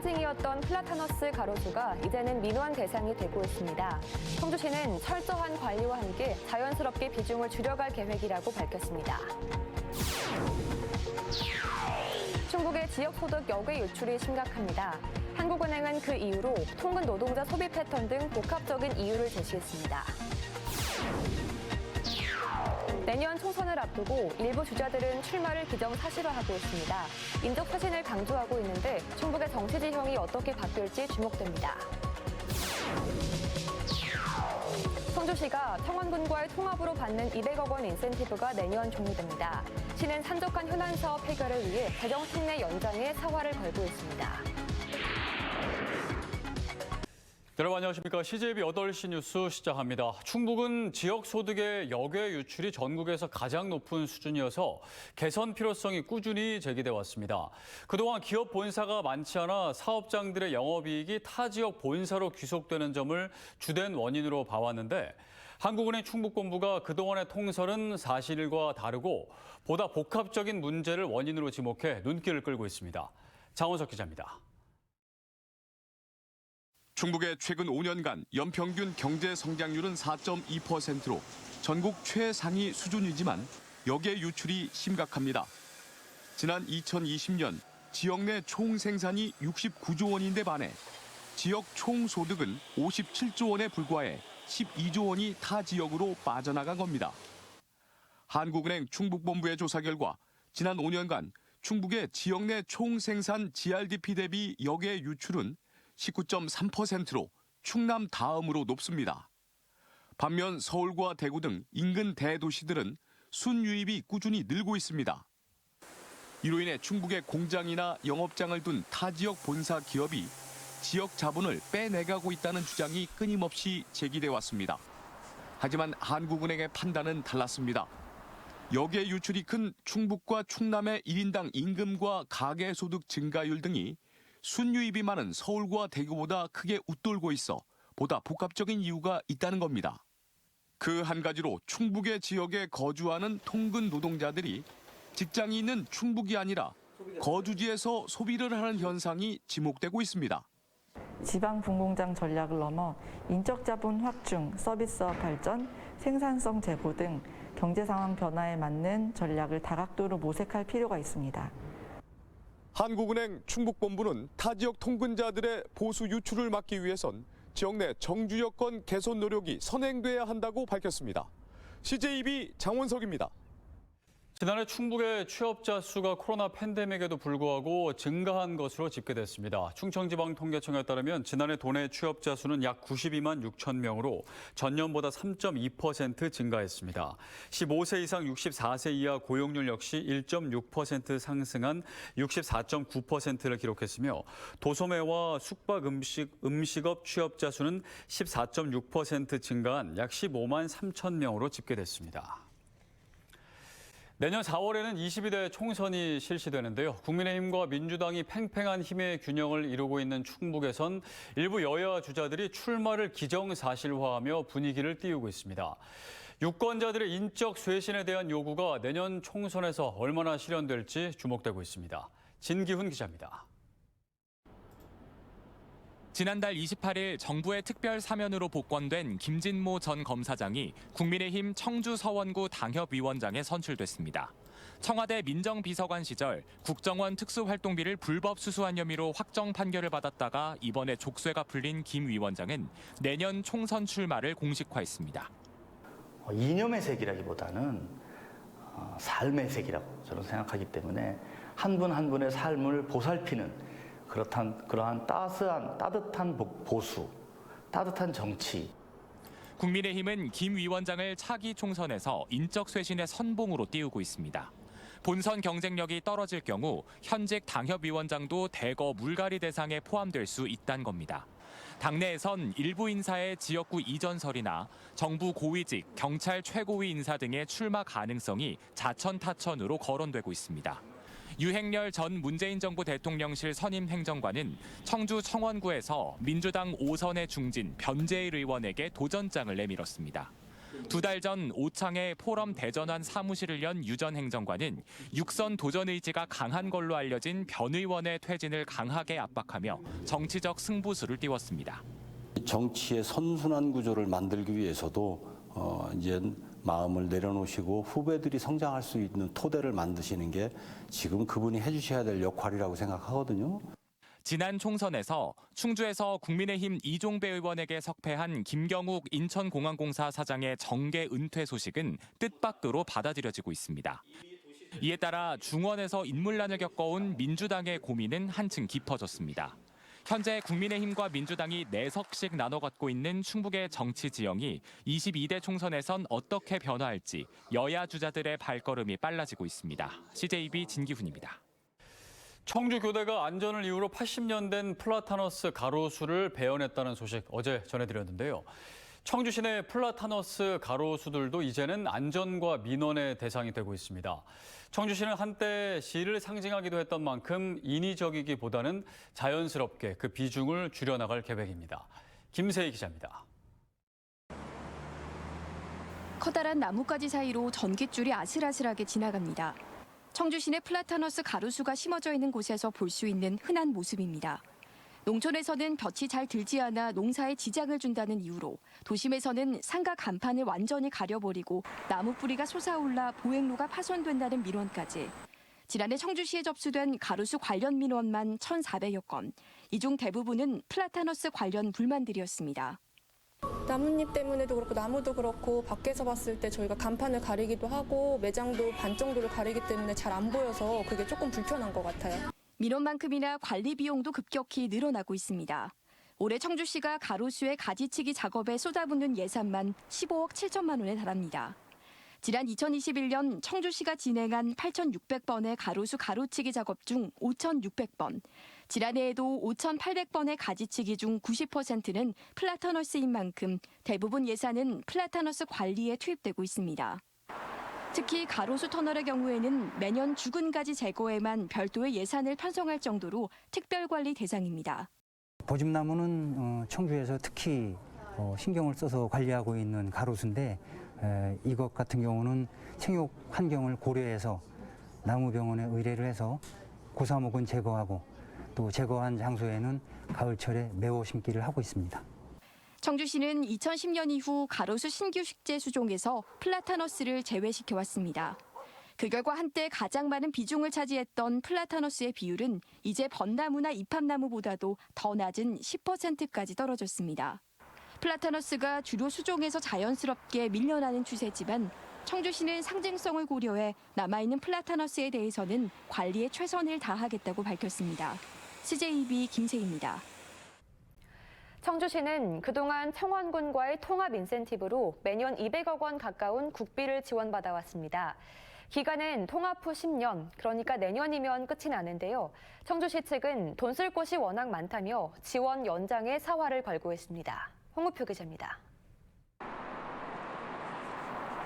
상징이었던 플라타너스 가로수가 이제는 민원 대상이 되고 있습니다. 청주시는 철저한 관리와 함께 자연스럽게 비중을 줄여갈 계획이라고 밝혔습니다. 충북의 지역소득 역외 유출이 심각합니다. 한국은행은 그 이유로 통근 노동자 소비 패턴 등 복합적인 이유를 제시했습니다. 내년 총선을 앞두고 일부 주자들은 출마를 기정사실화하고 있습니다. 인적쇄신을 강조하고 있는데 충북의 정치 지형이 어떻게 바뀔지 주목됩니다. 청주시가 청원군과의 통합으로 받는 200억 원 인센티브가 내년 종료됩니다. 시는 산적한 현안 사업 해결을 위해 재정 특례 연장에 사활을 걸고 있습니다. 여러분 안녕하십니까. CJB 8시 뉴스 시작합니다. 충북은 지역소득의 역외 유출이 전국에서 가장 높은 수준이어서 개선 필요성이 꾸준히 제기돼 왔습니다. 그동안 기업 본사가 많지 않아 사업장들의 영업이익이 타 지역 본사로 귀속되는 점을 주된 원인으로 봐왔는데 한국은행 충북본부가 그동안의 통설은 사실과 다르고 보다 복합적인 문제를 원인으로 지목해 눈길을 끌고 있습니다. 장원석 기자입니다. 충북의 최근 5년간 연평균 경제 성장률은 4.2%로 전국 최상위 수준이지만 역외 유출이 심각합니다. 지난 2020년 지역 내 총 생산이 69조 원인데 반해 지역 총 소득은 57조 원에 불과해 12조 원이 타 지역으로 빠져나간 겁니다. 한국은행 충북본부의 조사 결과 지난 5년간 충북의 지역 내 총 생산 GRDP 대비 역외 유출은 19.3%로 충남 다음으로 높습니다. 반면 서울과 대구 등 인근 대도시들은 순유입이 꾸준히 늘고 있습니다. 이로 인해 충북의 공장이나 영업장을 둔 타 지역 본사 기업이 지역 자본을 빼내가고 있다는 주장이 끊임없이 제기돼 왔습니다. 하지만 한국은행의 판단은 달랐습니다. 역외 유출이 큰 충북과 충남의 1인당 임금과 가계소득 증가율 등이 순유입이 많은 서울과 대구보다 크게 웃돌고 있어 보다 복합적인 이유가 있다는 겁니다. 그 한 가지로 충북의 지역에 거주하는 통근 노동자들이 직장이 있는 충북이 아니라 거주지에서 소비를 하는 현상이 지목되고 있습니다. 지방 분공장 전략을 넘어 인적 자본 확충, 서비스업 발전, 생산성 제고 등 경제 상황 변화에 맞는 전략을 다각도로 모색할 필요가 있습니다. 한국은행 충북본부는 타 지역 통근자들의 보수 유출을 막기 위해선 지역 내 정주 여건 개선 노력이 선행돼야 한다고 밝혔습니다. CJB 장원석입니다. 지난해 충북의 취업자 수가 코로나 팬데믹에도 불구하고 증가한 것으로 집계됐습니다. 충청지방통계청에 따르면 지난해 도내 취업자 수는 약 92만 6천 명으로 전년보다 3.2% 증가했습니다. 15세 이상 64세 이하 고용률 역시 1.6% 상승한 64.9%를 기록했으며 도소매와 숙박 음식업 취업자 수는 14.6% 증가한 약 15만 3천 명으로 집계됐습니다. 내년 4월에는 22대 총선이 실시되는데요. 국민의힘과 민주당이 팽팽한 힘의 균형을 이루고 있는 충북에선 일부 여야 주자들이 출마를 기정사실화하며 분위기를 띄우고 있습니다. 유권자들의 인적 쇄신에 대한 요구가 내년 총선에서 얼마나 실현될지 주목되고 있습니다. 진기훈 기자입니다. 지난달 28일 정부의 특별 사면으로 복권된 김진모 전 검사장이 국민의힘 청주 서원구 당협위원장에 선출됐습니다. 청와대 민정비서관 시절 국정원 특수활동비를 불법 수수한 혐의로 확정 판결을 받았다가 이번에 족쇄가 풀린 김 위원장은 내년 총선 출마를 공식화했습니다. 이념의 색이라기보다는 삶의 색이라고 저는 생각하기 때문에 한 분 한 분의 삶을 보살피는 그러한 따뜻한 보수, 따뜻한 정치. 국민의힘은 김 위원장을 차기 총선에서 인적 쇄신의 선봉으로 띄우고 있습니다. 본선 경쟁력이 떨어질 경우 현직 당협위원장도 대거 물갈이 대상에 포함될 수 있다는 겁니다. 당내에선 일부 인사의 지역구 이전설이나 정부 고위직, 경찰 최고위 인사 등의 출마 가능성이 자천타천으로 거론되고 있습니다. 유행렬 전 문재인 정부 대통령실 선임 행정관은 청주 청원구에서 민주당 5선의 중진 변재일 의원에게 도전장을 내밀었습니다. 2달 전 오창에 포럼 대전환 사무실을 연 유 전 행정관은 육선 도전 의지가 강한 걸로 알려진 변 의원의 퇴진을 강하게 압박하며 정치적 승부수를 띄웠습니다. 정치의 선순환 구조를 만들기 위해서도 이제 마음을 내려놓으시고 후배들이 성장할 수 있는 토대를 만드시는 게 지금 그분이 해주셔야 될 역할이라고 생각하거든요. 지난 총선에서 충주에서 국민의힘 이종배 의원에게 석패한 김경욱 인천공항공사 사장의 정계 은퇴 소식은 뜻밖으로 받아들여지고 있습니다. 이에 따라 중원에서 인물난을 겪어온 민주당의 고민은 한층 깊어졌습니다. 현재 국민의힘과 민주당이 4석씩 나눠 갖고 있는 충북의 정치 지형이 22대 총선에선 어떻게 변화할지 여야 주자들의 발걸음이 빨라지고 있습니다. CJB 진기훈입니다. 청주 교대가 안전을 이유로 80년 된 플라타너스 가로수를 배연했다는 소식 어제 전해드렸는데요. 청주 시내 플라타너스 가로수들도 이제는 안전과 민원의 대상이 되고 있습니다. 청주시는 한때 시를 상징하기도 했던 만큼 인위적이기보다는 자연스럽게 그 비중을 줄여나갈 계획입니다. 김세희 기자입니다. 커다란 나뭇가지 사이로 전깃줄이 아슬아슬하게 지나갑니다. 청주 시내 플라타너스 가로수가 심어져 있는 곳에서 볼 수 있는 흔한 모습입니다. 농촌에서는 볕이 잘 들지 않아 농사에 지장을 준다는 이유로 도심에서는 상가 간판을 완전히 가려버리고 나무 뿌리가 솟아올라 보행로가 파손된다는 민원까지. 지난해 청주시에 접수된 가로수 관련 민원만 1,400여 건. 이 중 대부분은 플라타너스 관련 불만들이었습니다. 나뭇잎 때문에도 그렇고 나무도 그렇고 밖에서 봤을 때 저희가 간판을 가리기도 하고 매장도 반 정도를 가리기 때문에 잘 안 보여서 그게 조금 불편한 것 같아요. 민원만큼이나 관리 비용도 급격히 늘어나고 있습니다. 올해 청주시가 가로수의 가지치기 작업에 쏟아붓는 예산만 15억 7천만 원에 달합니다. 지난 2021년 청주시가 진행한 8,600번의 가로수 가로치기 작업 중 5,600번, 지난해에도 5,800번의 가지치기 중 90%는 플라타너스인 만큼 대부분 예산은 플라타너스 관리에 투입되고 있습니다. 특히 가로수 터널의 경우에는 매년 죽은 가지 제거에만 별도의 예산을 편성할 정도로 특별관리 대상입니다. 보집나무는 청주에서 특히 신경을 써서 관리하고 있는 가로수인데 이것 같은 경우는 생육 환경을 고려해서 나무병원에 의뢰를 해서 고사목은 제거하고 또 제거한 장소에는 가을철에 매워 심기를 하고 있습니다. 청주시는 2010년 이후 가로수 신규 식재 수종에서 플라타너스를 제외시켜왔습니다. 그 결과 한때 가장 많은 비중을 차지했던 플라타너스의 비율은 이제 벚나무나 이팝나무보다도 더 낮은 10%까지 떨어졌습니다. 플라타너스가 주로 수종에서 자연스럽게 밀려나는 추세지만 청주시는 상징성을 고려해 남아있는 플라타너스에 대해서는 관리에 최선을 다하겠다고 밝혔습니다. CJB 김세희입니다. 청주시는 그동안 청원군과의 통합 인센티브로 매년 200억 원 가까운 국비를 지원받아왔습니다. 기간은 통합 후 10년, 그러니까 내년이면 끝이 나는데요. 청주시 측은 돈 쓸 곳이 워낙 많다며 지원 연장에 사활을 걸고 있습니다. 홍우표 기자입니다.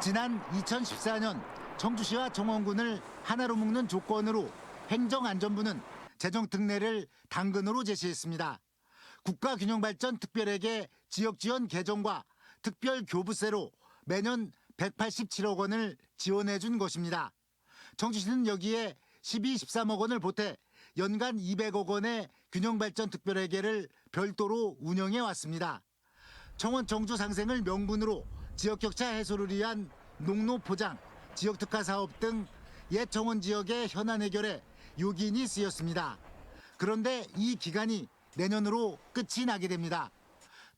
지난 2014년 청주시와 청원군을 하나로 묶는 조건으로 행정안전부는 재정 특례를 당근으로 제시했습니다. 국가균형발전특별회계 지역지원 개정과 특별교부세로 매년 187억 원을 지원해 준 것입니다. 청주시는 여기에 12, 13억 원을 보태 연간 200억 원의 균형발전특별회계를 별도로 운영해 왔습니다. 청원 청주 상생을 명분으로 지역격차 해소를 위한 농로 포장, 지역특화 사업 등 옛 청원 지역의 현안 해결에 요긴이 쓰였습니다. 그런데 이 기간이 내년으로 끝이 나게 됩니다.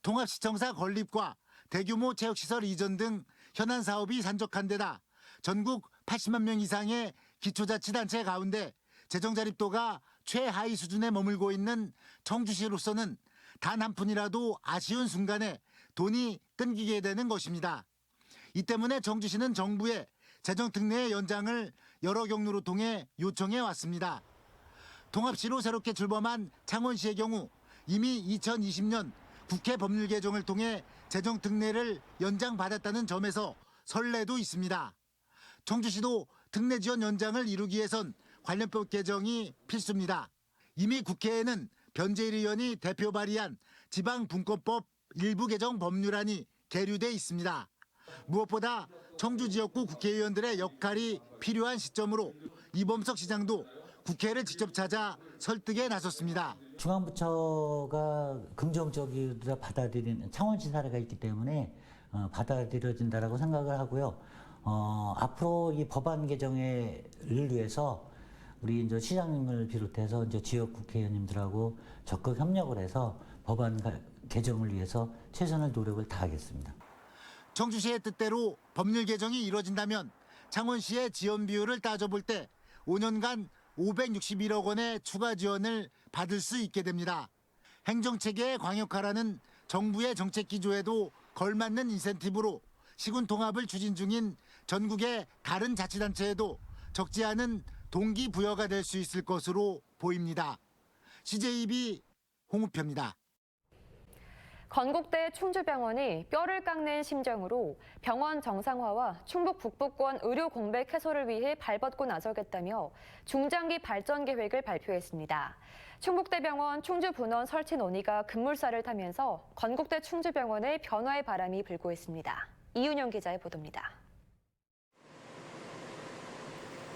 통합시청사 건립과 대규모 체육시설 이전 등 현안 사업이 산적한 데다 전국 80만 명 이상의 기초자치단체 가운데 재정 자립도가 최하위 수준에 머물고 있는 청주시로서는 단 한 푼이라도 아쉬운 순간에 돈이 끊기게 되는 것입니다. 이 때문에 청주시는 정부에 재정 특례의 연장을 여러 경로로 통해 요청해 왔습니다. 통합시로 새롭게 출범한 창원시의 경우 이미 2020년 국회 법률 개정을 통해 재정 특례를 연장받았다는 점에서 선례도 있습니다. 청주시도 특례 지원 연장을 이루기 위해선 관련법 개정이 필수입니다. 이미 국회에는 변재일 의원이 대표 발의한 지방분권법 일부 개정 법률안이 계류돼 있습니다. 무엇보다 청주 지역구 국회의원들의 역할이 필요한 시점으로 이범석 시장도 국회를 직접 찾아 설득에 나섰습니다. 중앙부처가 긍정적으로 받아들이는 창원시 사례가 있기 때문에 받아들여진다라고 생각을 하고요. 앞으로 이 법안 개정을 위해서 우리 이제 시장님을 비롯해서 이제 지역 국회의원님들하고 적극 협력을 해서 법안 개정을 위해서 최선의 노력을 다하겠습니다. 청주시의 뜻대로 법률 개정이 이뤄진다면 창원시의 지원 비율을 따져볼 때 5년간 561억 원의 추가 지원을 받을 수 있게 됩니다. 행정체계의 광역화라는 정부의 정책 기조에도 걸맞는 인센티브로 시군 통합을 추진 중인 전국의 다른 자치단체에도 적지 않은 동기부여가 될 수 있을 것으로 보입니다. CJB 홍우표입니다. 건국대 충주병원이 뼈를 깎는 심정으로 병원 정상화와 충북 북부권 의료 공백 해소를 위해 발벗고 나서겠다며 중장기 발전 계획을 발표했습니다. 충북대병원 충주분원 설치 논의가 급물살을 타면서 건국대 충주병원의 변화의 바람이 불고 있습니다. 이윤영 기자의 보도입니다.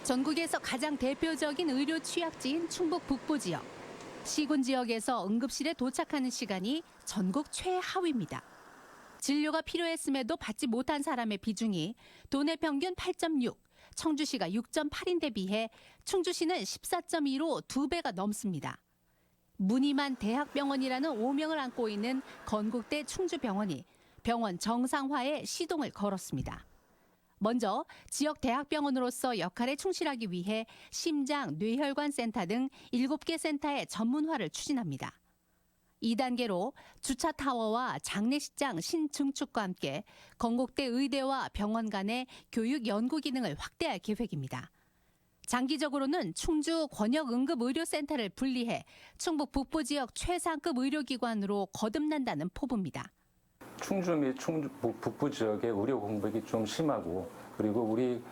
전국에서 가장 대표적인 의료 취약지인 충북 북부 지역. 시군 지역에서 응급실에 도착하는 시간이 전국 최하위입니다. 진료가 필요했음에도 받지 못한 사람의 비중이 도내 평균 8.6, 청주시가 6.8인데 비해 충주시는 14.2로 2배가 넘습니다. 무늬만 대학병원이라는 오명을 안고 있는 건국대 충주병원이 병원 정상화에 시동을 걸었습니다. 먼저 지역 대학병원으로서 역할에 충실하기 위해 심장, 뇌혈관 센터 등 7개 센터의 전문화를 추진합니다. 2단계로 주차 타워와 장례식장 신증축과 함께 건국대 의대와 병원 간의 교육 연구 기능을 확대할 계획입니다. 장기적으로는 충주 권역응급의료센터를 분리해 충북 북부 지역 최상급 의료기관으로 거듭난다는 포부입니다. 충주 및 충북 북부 지역의 의료 공백이 좀 심하고 그리고 우리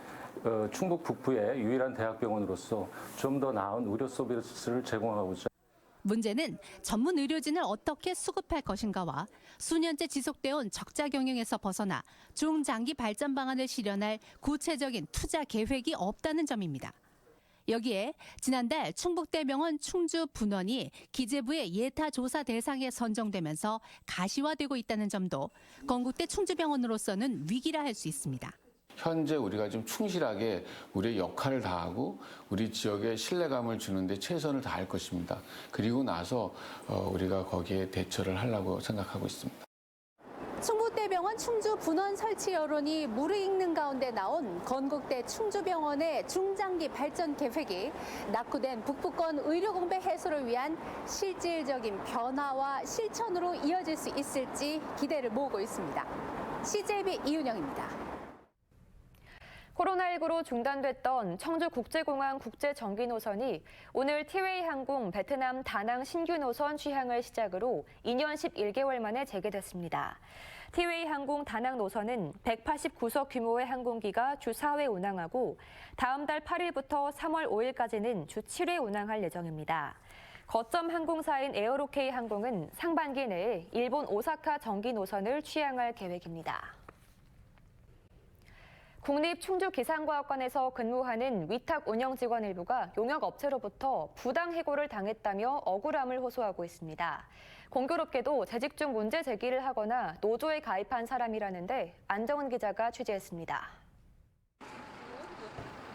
충북 북부의 유일한 대학병원으로서 좀 더 나은 의료 서비스를 제공하고자. 문제는 전문 의료진을 어떻게 수급할 것인가와 수년째 지속돼온 적자 경영에서 벗어나 중장기 발전 방안을 실현할 구체적인 투자 계획이 없다는 점입니다. 여기에 지난달 충북대병원 충주분원이 기재부의 예타 조사 대상에 선정되면서 가시화되고 있다는 점도 건국대 충주병원으로서는 위기라 할 수 있습니다. 현재 우리가 좀 충실하게 우리의 역할을 다하고 우리 지역에 신뢰감을 주는데 최선을 다할 것입니다. 그리고 나서 우리가 거기에 대처를 하려고 생각하고 있습니다. 충북대병원 충주분원 설치 여론이 무르익는 가운데 나온 건국대 충주병원의 중장기 발전 계획이 낙후된 북부권 의료 공백 해소를 위한 실질적인 변화와 실천으로 이어질 수 있을지 기대를 모으고 있습니다. CJB 이윤영입니다. 코로나19로 중단됐던 청주국제공항 국제정기 노선이 오늘 티웨이 항공 베트남 다낭 신규 노선 취항을 시작으로 2년 11개월 만에 재개됐습니다. 티웨이 항공 다낭 노선은 189석 규모의 항공기가 주 4회 운항하고 다음 달 8일부터 3월 5일까지는 주 7회 운항할 예정입니다. 거점 항공사인 에어로케이 항공은 상반기 내에 일본 오사카 정기 노선을 취항할 계획입니다. 국립충주기상과학관에서 근무하는 위탁 운영 직원 일부가 용역업체로부터 부당 해고를 당했다며 억울함을 호소하고 있습니다. 공교롭게도 재직 중 문제 제기를 하거나 노조에 가입한 사람이라는데 안정은 기자가 취재했습니다.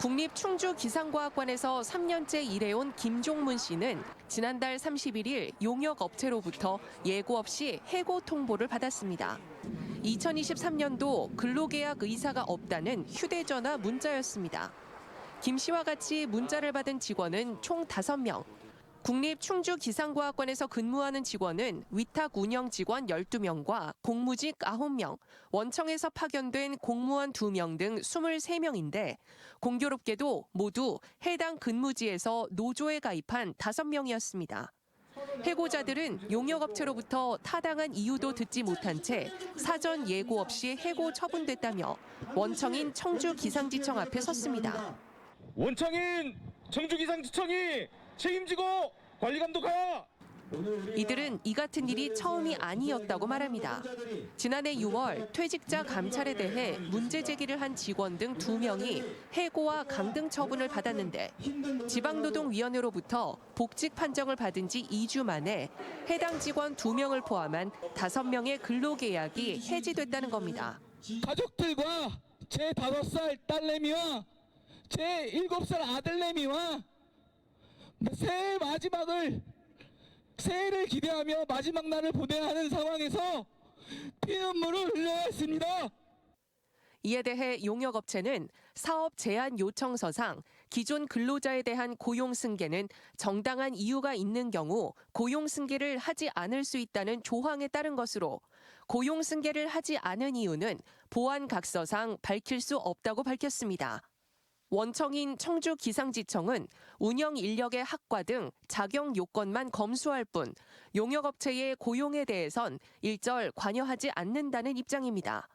국립충주기상과학관에서 3년째 일해온 김종문 씨는 지난달 31일 용역업체로부터 예고 없이 해고 통보를 받았습니다. 2023년도 근로계약 의사가 없다는 휴대전화 문자였습니다. 김 씨와 같이 문자를 받은 직원은 총 5명. 국립충주기상과학관에서 근무하는 직원은 위탁 운영 직원 12명과 공무직 9명, 원청에서 파견된 공무원 2명 등 23명인데 공교롭게도 모두 해당 근무지에서 노조에 가입한 5명이었습니다. 해고자들은 용역업체로부터 타당한 이유도 듣지 못한 채 사전 예고 없이 해고 처분됐다며 원청인 청주기상지청 앞에 섰습니다. 원청인 청주기상지청이 책임지고 관리 감독하라! 이들은 이 같은 일이 처음이 아니었다고 말합니다. 지난해 6월 퇴직자 감찰에 대해 문제 제기를 한 직원 등 2명이 해고와 강등 처분을 받았는데 지방노동위원회로부터 복직 판정을 받은 지 2주 만에 해당 직원 2명을 포함한 5명의 근로계약이 해지됐다는 겁니다. 가족들과 제 5살 딸내미와 제 7살 아들내미와 새해를 기대하며 마지막 날을 보내야 하는 상황에서 피눈물을 흘려야 했습니다. 이에 대해 용역업체는 사업 제한 요청서상 기존 근로자에 대한 고용 승계는 정당한 이유가 있는 경우 고용 승계를 하지 않을 수 있다는 조항에 따른 것으로 고용 승계를 하지 않은 이유는 보안각서상 밝힐 수 없다고 밝혔습니다. 원청인 청주기상지청은 운영 인력의 학과 등 자격 요건만 검수할 뿐 용역업체의 고용에 대해선 일절 관여하지 않는다는 입장입니다.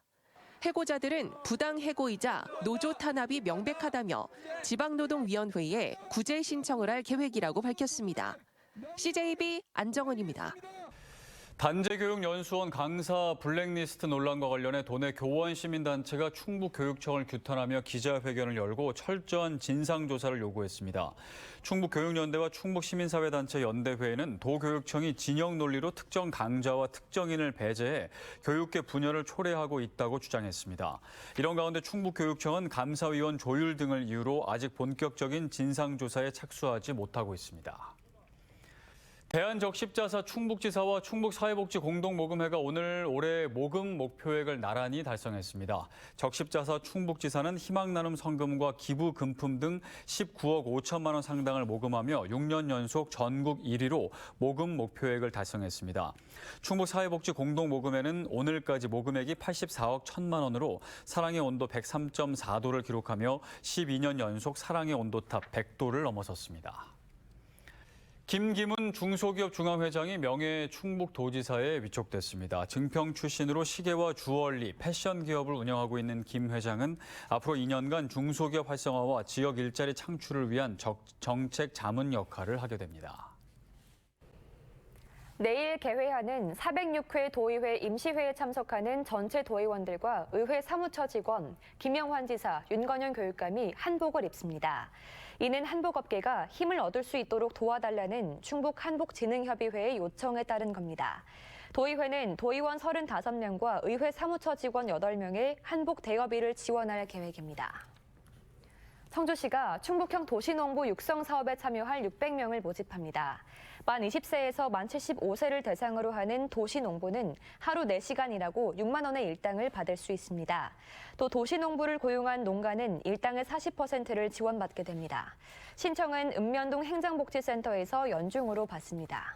해고자들은 부당 해고이자 노조 탄압이 명백하다며 지방노동위원회에 구제 신청을 할 계획이라고 밝혔습니다. CJB 안정은입니다. 단재교육연수원 강사 블랙리스트 논란과 관련해 도내 교원 시민단체가 충북교육청을 규탄하며 기자회견을 열고 철저한 진상조사를 요구했습니다. 충북교육연대와 충북시민사회단체 연대회에는 도교육청이 진영 논리로 특정 강좌와 특정인을 배제해 교육계 분열을 초래하고 있다고 주장했습니다. 이런 가운데 충북교육청은 감사위원 조율 등을 이유로 아직 본격적인 진상조사에 착수하지 못하고 있습니다. 대한적십자사 충북지사와 충북사회복지공동모금회가 오늘 올해 모금 목표액을 나란히 달성했습니다. 적십자사 충북지사는 희망나눔 성금과 기부 금품 등 19억 5천만 원 상당을 모금하며 6년 연속 전국 1위로 모금 목표액을 달성했습니다. 충북사회복지공동모금회는 오늘까지 모금액이 84억 1천만 원으로 사랑의 온도 103.4도를 기록하며 12년 연속 사랑의 온도탑 100도를 넘어섰습니다. 김기문 중소기업 중앙회장이 명예 충북도지사에 위촉됐습니다. 증평 출신으로 시계와 주얼리, 패션 기업을 운영하고 있는 김 회장은 앞으로 2년간 중소기업 활성화와 지역 일자리 창출을 위한 정책 자문 역할을 하게 됩니다. 내일 개회하는 406회 도의회 임시회에 참석하는 전체 도의원들과 의회 사무처 직원, 김영환 지사, 윤건현 교육감이 한복을 입습니다. 이는 한복업계가 힘을 얻을 수 있도록 도와달라는 충북 한복진흥협의회의 요청에 따른 겁니다. 도의회는 도의원 35명과 의회 사무처 직원 8명의 한복 대여비를 지원할 계획입니다. 청주시가 충북형 도시농부 육성 사업에 참여할 600명을 모집합니다. 만 20세에서 만 75세를 대상으로 하는 도시농부는 하루 4시간 일하고 6만 원의 일당을 받을 수 있습니다. 또 도시농부를 고용한 농가는 일당의 40%를 지원받게 됩니다. 신청은 읍면동 행정복지센터에서 연중으로 받습니다.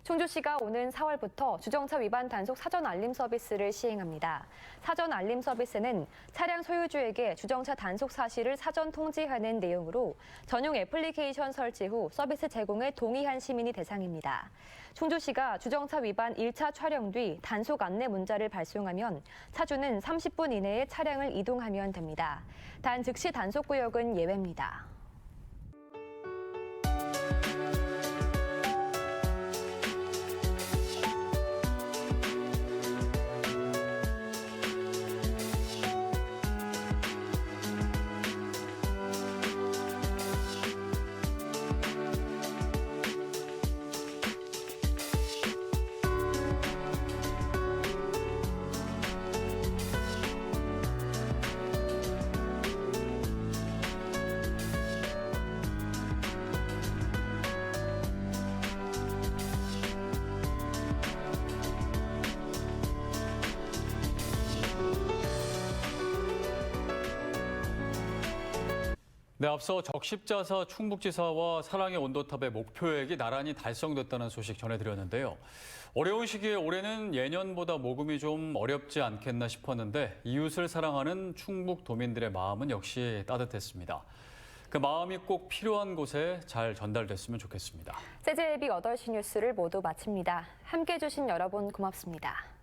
충주시가 오는 4월부터 주정차 위반 단속 사전 알림 서비스를 시행합니다. 사전 알림 서비스는 차량 소유주에게 주정차 단속 사실을 사전 통지하는 내용으로 전용 애플리케이션 설치 후 서비스 제공에 동의한 시민이 대상입니다. 충주시가 주정차 위반 1차 촬영 뒤 단속 안내 문자를 발송하면 차주는 30분 이내에 차량을 이동하면 됩니다. 단 즉시 단속 구역은 예외입니다. 네, 앞서 적십자사 충북지사와 사랑의 온도탑의 목표액이 나란히 달성됐다는 소식 전해드렸는데요. 어려운 시기에 올해는 예년보다 모금이 좀 어렵지 않겠나 싶었는데 이웃을 사랑하는 충북 도민들의 마음은 역시 따뜻했습니다. 그 마음이 꼭 필요한 곳에 잘 전달됐으면 좋겠습니다. CJB 8시 뉴스를 모두 마칩니다. 함께해 주신 여러분 고맙습니다.